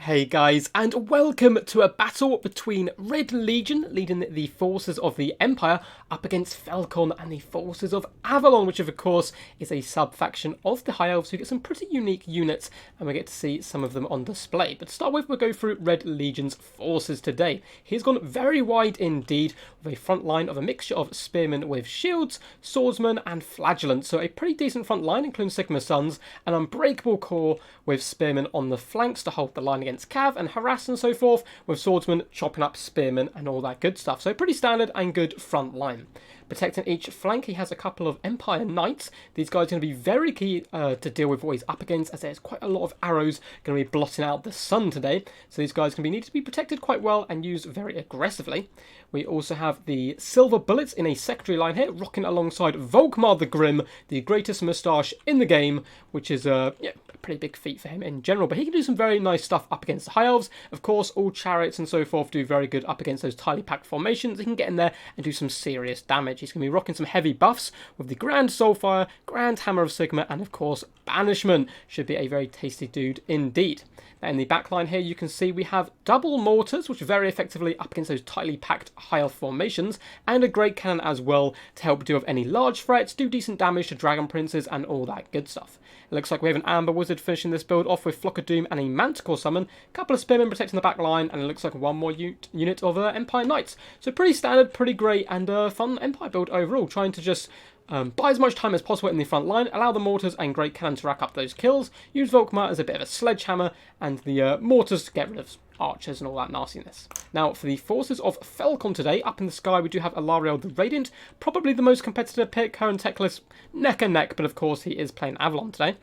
Hey guys, and welcome to a battle between Red Legion, leading the forces of the Empire, up against Falcon and the forces of Avalon, which of course is a sub-faction of the High Elves who get some pretty unique units, and we get to see some of them on display. But to start with, we'll go through Red Legion's forces today. He's gone very wide indeed, with a front line of a mixture of spearmen with shields, swordsmen, and flagellants. So a pretty decent front line, including Sigma Suns, an unbreakable core with spearmen on the flanks to hold the line against cav and harass and so forth, with swordsmen chopping up spearmen and all that good stuff. So pretty standard and good front line. Protecting each flank, he has a couple of Empire Knights. These guys are going to be very key to deal with what he's up against, as there's quite a lot of arrows going to be blotting out the sun today. So these guys need to be protected quite well and used very aggressively. We also have the Silver Bullets in a secondary line here, rocking alongside Volkmar the Grim, the greatest moustache in the game, which is a pretty big feat for him in general. But he can do some very nice stuff up against the High Elves. Of course, all chariots and so forth do very good up against those tightly packed formations. He can get in there and do some serious damage. He's going to be rocking some heavy buffs with the Grand Soulfire, Grand Hammer of Sigma, and of course, Banishment. Should be a very tasty dude indeed. Now in the back line here, you can see we have double mortars, which are very effectively up against those tightly packed High Elf formations, and a great cannon as well to help deal with any large threats, do decent damage to Dragon Princes, and all that good stuff. It looks like we have an Amber Wizard finishing this build off with Flock of Doom and a Manticore Summon, a couple of Spearmen protecting the back line, and it looks like one more unit of Empire Knights. So pretty standard, pretty great, and fun Empire build overall, trying to just buy as much time as possible in the front line, allow the mortars and great cannon to rack up those kills, use Volkmar as a bit of a sledgehammer, and the mortars to get rid of archers and all that nastiness. Now, for the forces of Falcon today, up in the sky, we do have Alariel the Radiant, probably the most competitive pick, her and Teclis neck and neck, but of course he is playing Avalon today.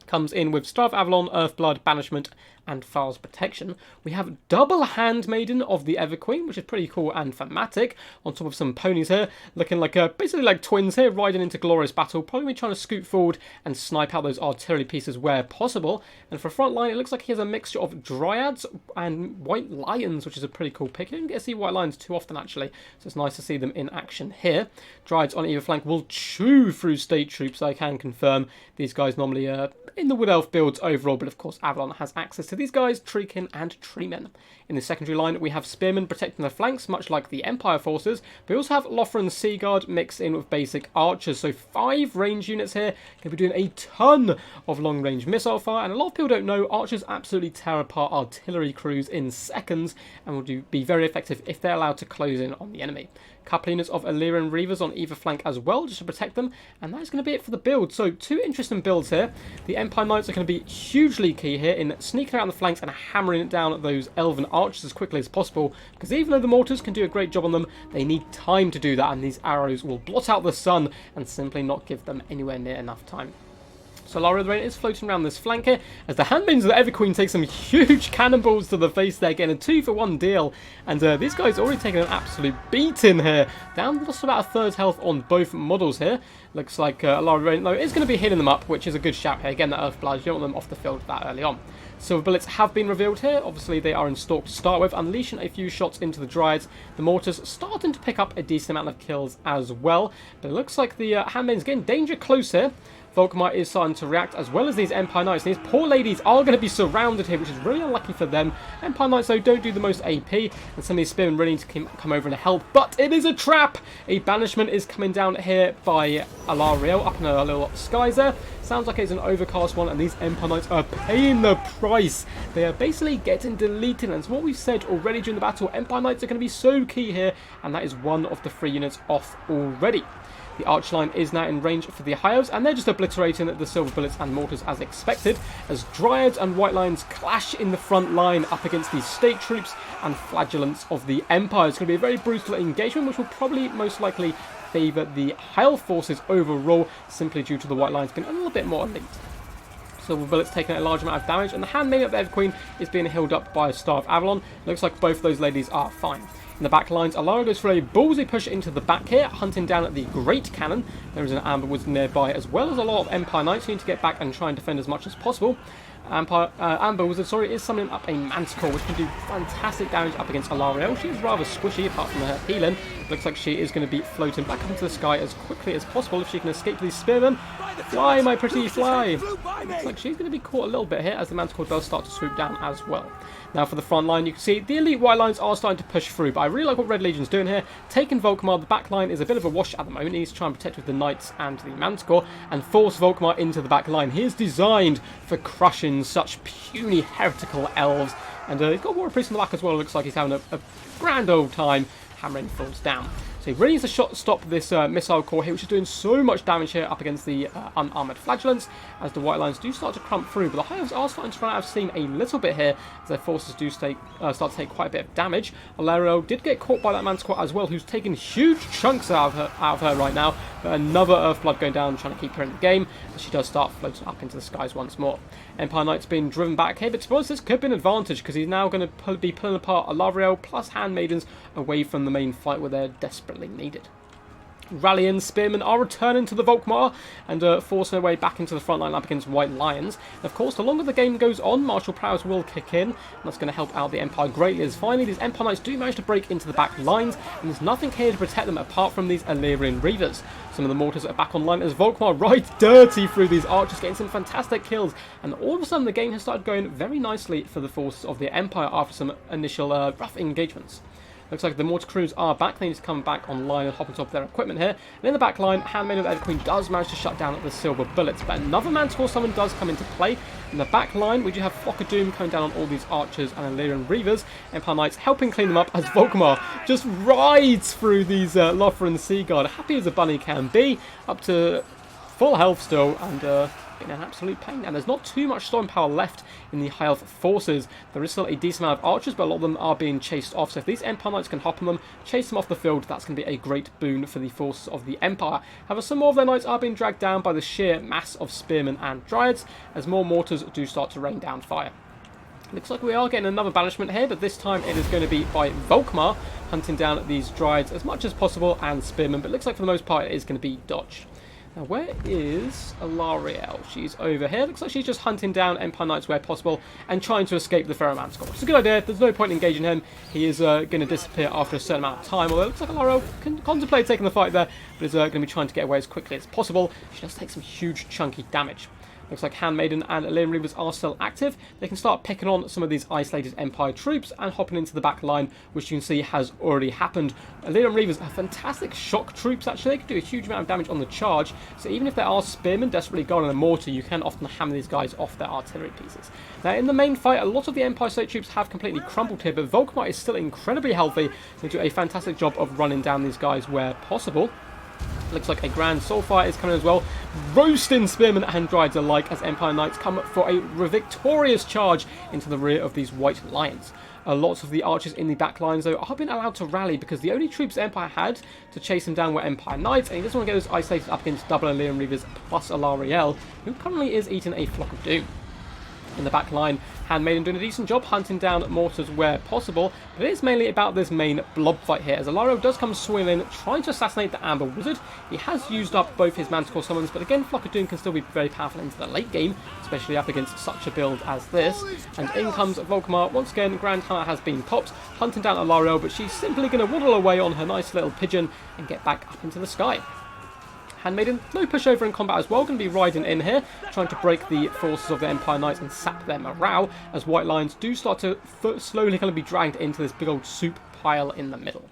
Comes in with Star of Avalon, Earthblood, Banishment, and Files Protection. We have double Handmaiden of the Everqueen, which is pretty cool and thematic, on top of some ponies here, looking like basically like twins here, riding into glorious battle, probably trying to scoot forward and snipe out those artillery pieces where possible. And for front line, it looks like he has a mixture of Dryads and White Lions, which is a pretty cool pick. You don't get to see White Lions too often, actually, so it's nice to see them in action here. Dryads on either flank will chew through state troops, I can confirm. These guys normally in the Wood Elf builds overall, but of course Avalon has access to these guys, Treekin and Treemen. In the secondary line, we have Spearmen protecting the flanks, much like the Empire forces. We also have Lothran Seaguard mixed in with basic archers, so 5 range units here. Going to be doing a ton of long-range missile fire, and a lot of people don't know, archers absolutely tear apart artillery crews in seconds, and will be very effective if they're allowed to close in on the enemy. Couple units of Illyrian Reavers on either flank as well, just to protect them, and that is going to be it for the build. So 2 interesting builds here. The Empire Knights are going to be hugely key here in sneaking around the flanks and hammering it down at those Elven archers as quickly as possible, because even though the mortars can do a great job on them, they need time to do that, and these arrows will blot out the sun and simply not give them anywhere near enough time. So Lara the Radiant is floating around this flank here, as the Handmaidens of the Everqueen take some huge cannonballs to the face there, getting a 2-for-1 deal. And this guy's already taken an absolute beating here, down just about a third health on both models here. Looks like Lara the Radiant, though, is going to be hitting them up, which is a good shout here. Again, that Earthblood, you don't want them off the field that early on. Silver Bullets have been revealed here. Obviously, they are in stalk to start with, unleashing a few shots into the Dryads. The Mortars starting to pick up a decent amount of kills as well. But it looks like the Handmaidens getting danger close here. Volkmar is starting to react, as well as these Empire Knights. These poor ladies are going to be surrounded here, which is really unlucky for them. Empire Knights, though, don't do the most AP, and some of these Spearmen really need to come over and help. But it is a trap! A Banishment is coming down here by Alariel, up in a little skies there. Sounds like it's an overcast one, and these Empire Knights are paying the price. They are basically getting deleted, and it's what we've said already during the battle. Empire Knights are going to be so key here, and that is one of the 3 units off already. The arch line is now in range for the High Elves, and they're just obliterating the Silver Bullets and Mortars as expected, as Dryads and White Lions clash in the front line up against the state troops and flagellants of the Empire. It's going to be a very brutal engagement, which will probably most likely favour the High Elf forces overall, simply due to the White Lions being a little bit more elite. Silver Bullets taking a large amount of damage, and the Handmaiden of the Everqueen is being healed up by a Star of Avalon. Looks like both those ladies are fine. In the back lines, Alara goes for a ballsy push into the back here, hunting down at the Great Cannon. There is an Amber Wizard nearby, as well as a lot of Empire Knights who need to get back and try and defend as much as possible. Amber Wizard, is summoning up a Manticore, which can do fantastic damage up against Alarielle. She is rather squishy, apart from her healing. Looks like she is going to be floating back up into the sky as quickly as possible if she can escape these spearmen. Fly, my pretty, fly! Looks like she's going to be caught a little bit here as the Manticore does start to swoop down as well. Now for the front line, you can see the elite white lines are starting to push through, but I really like what Red Legion's doing here. Taking Volkmar, the back line is a bit of a wash at the moment. He needs to try and protect with the Knights and the Manticore and force Volkmar into the back line. He is designed for crushing such puny heretical elves, and he's got War Priest in the back as well. It looks like he's having a grand old time hammering falls down. So he really needs to stop this missile core here, which is doing so much damage here up against the unarmoured flagellants, as the white lines do start to crump through. But the High Elves are starting to run out of steam a little bit here, as their forces do start to take quite a bit of damage. Alarielle did get caught by that Manticore as well, who's taking huge chunks out of her right now. But another Earthblood going down, trying to keep her in the game, as she does start floating up into the skies once more. Empire Knight's being driven back here, but to be honest, this could be an advantage, because he's now going to be pulling apart Alarielle plus Handmaidens away from the main fight where they're desperately needed. Rallying spearmen are returning to the Volkmar and forcing their way back into the front line up against White Lions. And of course, the longer the game goes on, martial prowess will kick in, and that's going to help out the Empire greatly, as finally these Empire Knights do manage to break into the back lines, and there's nothing here to protect them apart from these Illyrian Reavers. Some of the mortars are back online as Volkmar rides dirty through these archers, getting some fantastic kills, and all of a sudden the game has started going very nicely for the forces of the Empire after some initial rough engagements. Looks like the mortar crews are back. They need to come back online and hop on top of their equipment here. And in the back line, Handmaid of the Elder Queen does manage to shut down the silver bullets. But another Manticore summon does come into play. In the back line, we do have Flock of Doom coming down on all these archers and Illyrian Reavers. Empire Knights helping clean them up as Volkmar just rides through these Lothran Sea Guard. Happy as a bunny can be. Up to full health still, and in an absolute pain. And there's not too much storm power left in the High Elf forces. There is still a decent amount of archers, but a lot of them are being chased off. So if these Empire Knights can hop on them, chase them off the field, that's going to be a great boon for the forces of the Empire. However, some more of their knights are being dragged down by the sheer mass of spearmen and dryads, as more mortars do start to rain down fire. Looks like we are getting another banishment here, but this time it is going to be by Volkmar, hunting down these dryads as much as possible and spearmen, but it looks like for the most part it is going to be dodged. Now, where is Alarielle? She's over here. Looks like she's just hunting down Empire Knights where possible and trying to escape the Ferromanticore. It's a good idea. There's no point in engaging him. He is going to disappear after a certain amount of time, although it looks like Alarielle can contemplate taking the fight there, but is going to be trying to get away as quickly as possible. She does take some huge chunky damage. Looks like Handmaiden and Illyrian Reavers are still active. They can start picking on some of these isolated Empire troops and hopping into the back line, which you can see has already happened. Illyrian Reavers are fantastic shock troops, actually. They can do a huge amount of damage on the charge, so even if there are spearmen desperately going on a mortar, you can often hammer these guys off their artillery pieces. Now, in the main fight, a lot of the Empire State troops have completely crumbled here, but Volkmar is still incredibly healthy. They do a fantastic job of running down these guys where possible. Looks like a grand soulfire is coming as well, roasting spearmen and dryads alike as Empire Knights come for a victorious charge into the rear of these White Lions. Lots of the archers in the back lines, though, are being allowed to rally because the only troops Empire had to chase them down were Empire Knights, and he doesn't want to get those isolated up against double Illyrian Reavers plus Alarielle, who currently is eating a Flock of Doom. In the back line, Handmaiden doing a decent job hunting down mortars where possible, but it is mainly about this main blob fight here, as Alarielle does come swinging in, trying to assassinate the Amber Wizard. He has used up both his Manticore summons, but again, Flock of Doom can still be very powerful into the late game, especially up against such a build as this. And in comes Volkmar. Once again, Grand Hammer has been popped, hunting down Alarielle, but she's simply going to waddle away on her nice little pigeon and get back up into the sky. Handmaiden, no pushover in combat as well, going to be riding in here, trying to break the forces of the Empire Knights and sap their morale, as White Lions do start to slowly kind of be dragged into this big old soup pile in the middle.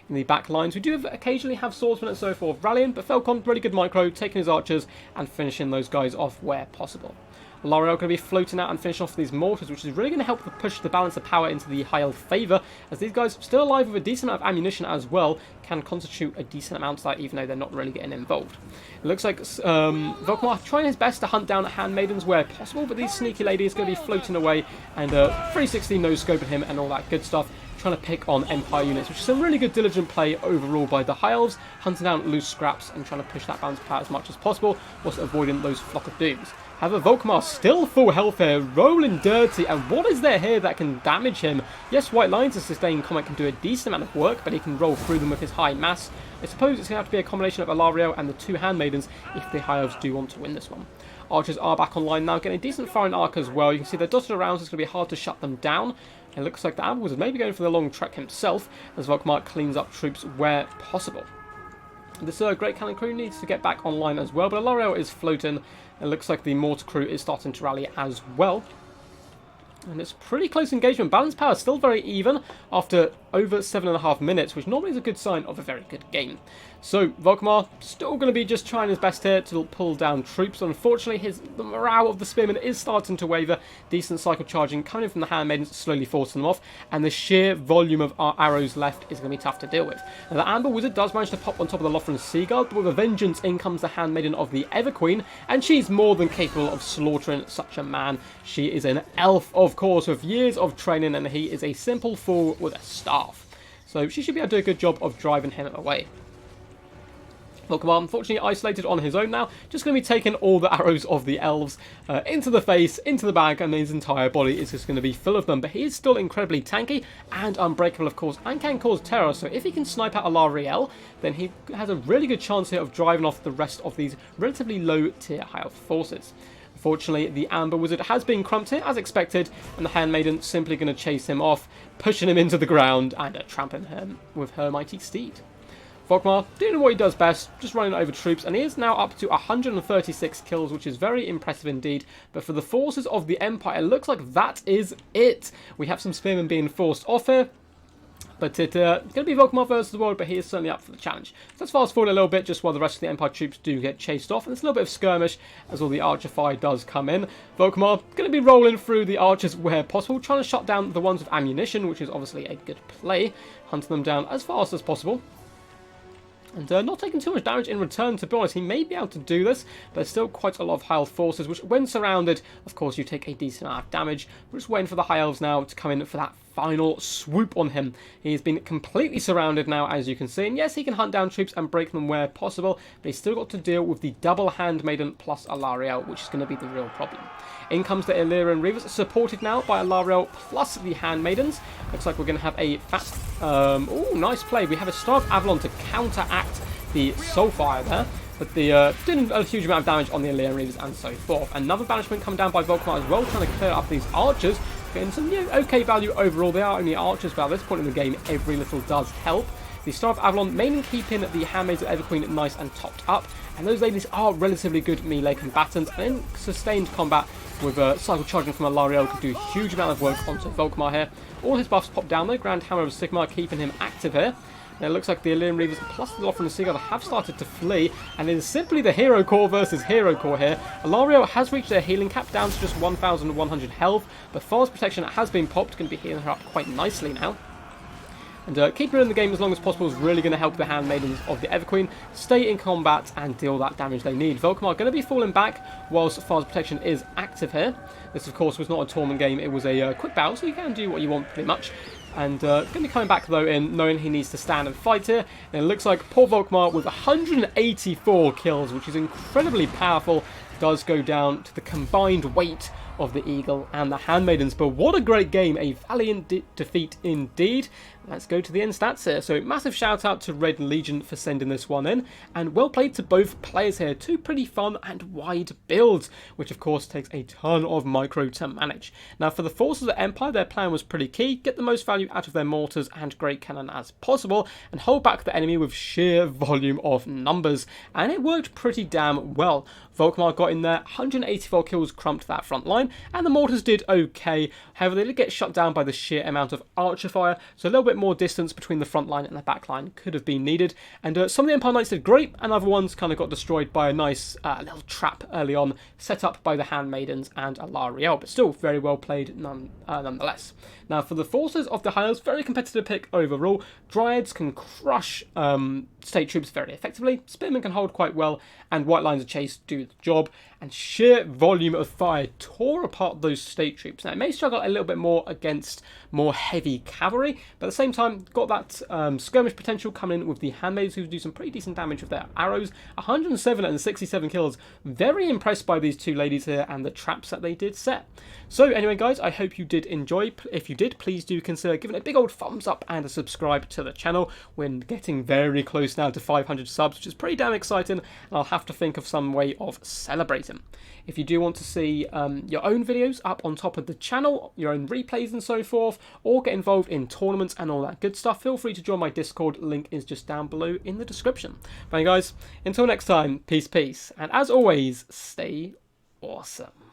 In the back lines, we do occasionally have swordsmen and so forth rallying, but Falcon, really good micro, taking his archers and finishing those guys off where possible. Alarielle going to be floating out and finishing off these mortars, which is really going to help push the balance of power into the High Elf favour, as these guys, still alive with a decent amount of ammunition as well, can constitute a decent amount of that, even though they're not really getting involved. It looks like Volkmar trying his best to hunt down handmaidens where possible, but these sneaky ladies going to be floating away and 360 no-scoping him and all that good stuff, trying to pick on Empire units, which is some really good diligent play overall by the High Elves, hunting down loose scraps and trying to push that balance of power as much as possible, whilst avoiding those Flock of Dooms. However, Volkmar still full health here, rolling dirty, and what is there here that can damage him? Yes, White Lions' sustained combat can do a decent amount of work, but he can roll through them with his high mass. I suppose it's going to have to be a combination of Alarielle and the two handmaidens if the High Elves do want to win this one. Archers are back online now, getting a decent firing arc as well. You can see they're dotted around, so it's going to be hard to shut them down. It looks like the Amber Wizard may be going for the long trek himself, as Volkmar cleans up troops where possible. This Great Cannon crew needs to get back online as well, but Alariel is floating. It looks like the Mortar crew is starting to rally as well. And it's pretty close engagement. Balance power is still very even after over 7.5 minutes, which normally is a good sign of a very good game. So Volkmar still going to be just trying his best here to pull down troops. Unfortunately, the morale of the spearmen is starting to waver. Decent cycle charging coming from the handmaidens, slowly forcing them off, and the sheer volume of arrows left is going to be tough to deal with. Now, the Amber Wizard does manage to pop on top of the Lothran Seaguard, but with a vengeance in comes the handmaiden of the Everqueen, and she's more than capable of slaughtering such a man. She is an elf, of course, with years of training, and he is a simple fool with a staff. So she should be able to do a good job of driving him away. Volkmar, unfortunately isolated on his own now, just going to be taking all the arrows of the elves into the face, into the bag, and his entire body is just going to be full of them. But he is still incredibly tanky and unbreakable, of course, and can cause terror. So if he can snipe out Alariel, then he has a really good chance here of driving off the rest of these relatively low tier high elf forces. Unfortunately, the Amber Wizard has been crumped here, as expected, and the Handmaiden simply going to chase him off, pushing him into the ground and trampling him with her mighty steed. Volkmar doing what he does best, just running over troops, and he is now up to 136 kills, which is very impressive indeed. But for the forces of the Empire, it looks like that is it. We have some spearmen being forced off here. But it's going to be Volkmar versus the world, but he is certainly up for the challenge. So let's fast forward a little bit, just while the rest of the Empire troops do get chased off. And it's a little bit of skirmish as all the archer fire does come in. Volkmar going to be rolling through the archers where possible, trying to shut down the ones with ammunition, which is obviously a good play. Hunting them down as fast as possible. And not taking too much damage in return, to be honest. He may be able to do this, but there's still quite a lot of high elf forces, which when surrounded, of course, you take a decent amount of damage. We're just waiting for the high elves now to come in for that final swoop on him. He's been completely surrounded now, as you can see. And yes, he can hunt down troops and break them where possible, but he's still got to deal with the double handmaiden plus Alariel, which is going to be the real problem. In comes the Illyrian Reavers, supported now by Alariel plus the handmaidens. Looks like we're going to have a fat... oh, nice play. We have a Star of Avalon to counteract the Soulfire there. But the did a huge amount of damage on the Illyrian Reavers and so forth. Another banishment come down by Volkmar as well, trying to clear up these archers. Getting some okay value overall. They are only archers, but at this point in the game, every little does help. The Star of Avalon mainly keeping the handmaids of Everqueen nice and topped up. And those ladies are relatively good melee combatants. And in sustained combat with cycle charging from Alariel, could do a huge amount of work onto Volkmar here. All his buffs pop down though. Grand Hammer of Sigmar keeping him active here. And it looks like the Illyrian Reavers plus the Lothran Seaguard have started to flee, and it is simply the Hero Core versus Hero Core here. Alariel has reached their healing cap down to just 1,100 health, but Forest Protection has been popped, going to be healing her up quite nicely now. And keeping her in the game as long as possible is really going to help the handmaidens of the Everqueen stay in combat and deal that damage they need. Volkmar going to be falling back whilst Forest Protection is active here. This, of course, was not a tournament game, it was a quick battle, so you can do what you want pretty much. And going to be coming back, though, in knowing he needs to stand and fight here. And it looks like poor Volkmar with 184 kills, which is incredibly powerful, does go down to the combined weight of the Eagle and the Handmaidens. But what a great game, a valiant defeat indeed. Let's go to the end stats here. So massive shout out to Red Legion for sending this one in, and well played to both players here. Two pretty fun and wide builds, which of course takes a ton of micro to manage. Now for the forces of Empire, their plan was pretty key: get the most value out of their mortars and great cannon as possible, and hold back the enemy with sheer volume of numbers. And it worked pretty damn well. Volkmar got in there, 184 kills crumped that front line, and the mortars did okay. However, they did get shut down by the sheer amount of archer fire, so a little bit more distance between the front line and the back line could have been needed. And some of the Empire Knights did great, and other ones kind of got destroyed by a nice little trap early on, set up by the Handmaidens and Alariel, but still very well played nonetheless. Now for the forces of the High Elves, very competitive pick overall. Dryads can crush state troops very effectively, Spearmen can hold quite well, and White Lines of Chase do the job, and sheer volume of fire tore apart those state troops. Now it may struggle a little bit more against more heavy cavalry, but at the same time got that skirmish potential coming in with the handmaids, who do some pretty decent damage with their arrows. 107 and 67 kills. Very impressed by these two ladies here and the traps that they did set. So anyway guys, I hope you did enjoy. If you did, please do consider giving it a big old thumbs up and a subscribe to the channel. We're getting very close now to 500 subs, which is pretty damn exciting, and I'll have to think of some way of celebrating. season. If you do want to see your own videos up on top of the channel, your own replays and so forth, or get involved in tournaments and all that good stuff, feel free to join my Discord. Link is just down below in the description. But guys, until next time, peace, and as always, stay awesome.